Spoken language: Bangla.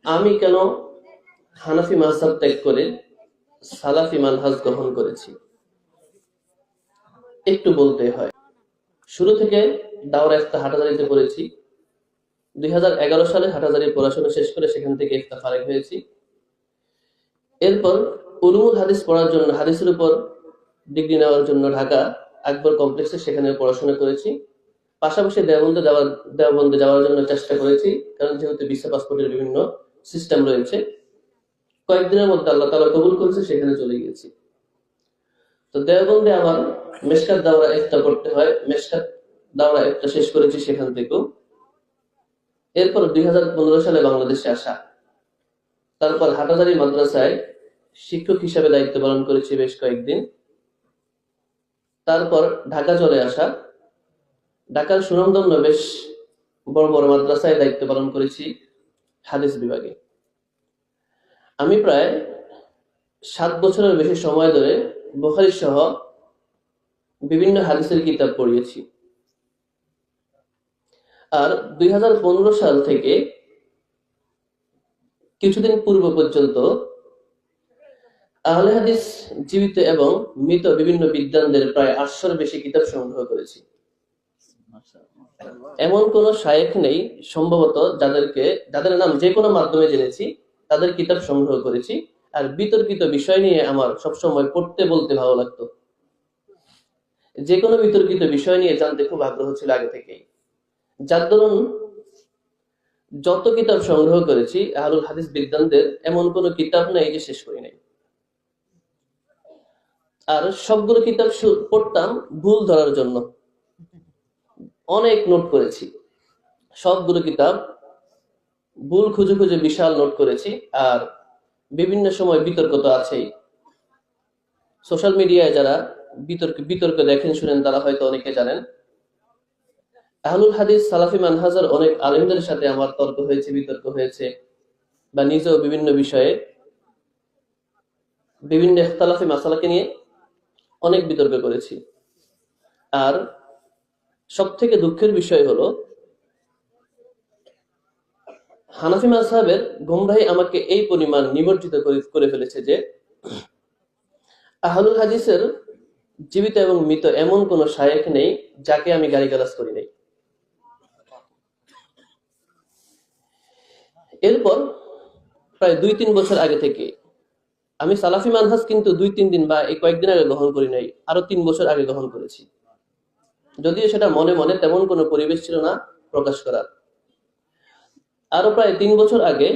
আমি কেন হানাফি মাযহাব ত্যাগ করে সালাফি মানহাজ গ্রহণ করেছি একটু বলতে হয়। শুরু থেকে দাওরা ইফতা হাটাজারিতে পড়েছি। 2011 সালে হাটাজারি পড়াশোনা শেষ করে সেখান থেকে ইফতা ফারেগ হয়েছি। এরপর উলুমুল হাদিস পড়ার জন্য, হাদিসের উপর ডিগ্রি নেওয়ার জন্য ঢাকা আকবর কমপ্লেক্সে সেখানে পড়াশোনা করেছি। পাশাপাশি দেওবন্দে যাওয়ার জন্য চেষ্টা করেছি, কারণ যেহেতু ভিসা পাসপোর্টের বিভিন্ন সিস্টেম রয়েছে। কয়েকদিনের মধ্যে আল্লাহ তাআলা কবুল করেছে, সেখানে চলে গিয়েছি। তো দেওবন্দে আমার মেশকাত দাওরা ইফতা পড়তে হয়, মেশকাত দাওরা ইফতা শেষ করেছি সেখান থেকেও। এরপর 2015 সালে বাংলাদেশে আসা, তারপর হাটাজারি মাদ্রাসায় শিক্ষক হিসাবে দায়িত্ব পালন করেছি বেশ কয়েকদিন। তারপর ঢাকা চলে আসা, ঢাকার সুনামধন্য বেশ বড় বড় মাদ্রাসায় দায়িত্ব পালন করেছি হাদিস বিভাগে। আমি প্রায় 7 বছরের বেশি সময় ধরে বুখারী সহ বিভিন্ন হাদিসের কিতাব পড়িয়েছি। আর 2015 সাল থেকে কিছুদিন পূর্ব পর্যন্ত আহলে হাদিস জীবিত এবং মৃত বিভিন্ন বিদ্বানদের প্রায় 800-এর বেশি কিতাব সংগ্রহ করেছি। এমন কোন শায়েখ নেই সম্ভবত যাদের নাম যে কোনো মাধ্যমে জেনেছি, তাদের কিতাব সংগ্রহ করেছি। আর বিতর্কিত বিষয় নিয়ে আমার সবসময় পড়তে বলতে ভালো লাগতো। যে কোনো বিতর্কিত বিষয় নিয়ে জানতে খুব আগ্রহ ছিল আগে থেকেই। যার দরুন যত কিতাব সংগ্রহ করেছি আহলুল হাদিস বিদ্বানদের, এমন কোন কিতাব নেই যে শেষ করি নাই। আর সবগুলো কিতাব পড়তাম ভুল ধরার জন্য, অনেক নোট করেছি। সবগুলো কিতাব ভুল খুঁজে খুঁজে বিশাল নোট করেছি। আর বিভিন্ন সময় বিতর্ক তো আছেই। সোশ্যাল মিডিয়ায় যারা বিতর্ক দেখেন শুনেন, তারা হয়তো অনেকে জানেন। আহলুল হাদিস সালাফি মানহাজের অনেক আলেমদের সাথে আমার তর্ক হয়েছে, বিতর্ক হয়েছে, বা নিজেও বিভিন্ন বিষয়ে বিভিন্ন ইখতিলাফি মাসালাকে নিয়ে অনেক বিতর্ক করেছি। আর সবথেকে দুঃখের বিষয় হলো হানাফি মাযহাবের গোমরাহি আমাকে এই পরিমাণ নিমজ্জিত করে ফেলেছে যে আহলুল হাদিসের জীবিত এবং মৃত এমন কোন শায়েখ নেই যাকে আমি গালিগালাজ করি নাই। এরপর প্রায় 2-3 বছর আগে থেকে আমি সালাফি মানহাজ কিন্তু 2-3 দিন বা এই কয়েকদিন আগে গ্রহণ করি নাই, আরো 3 বছর আগে গ্রহণ করেছি। যদিও সেটা মনে মনে তেমন কোনো পরিবেশ ছিল না প্রকাশ করার। আরো প্রায় 3 বছর আগে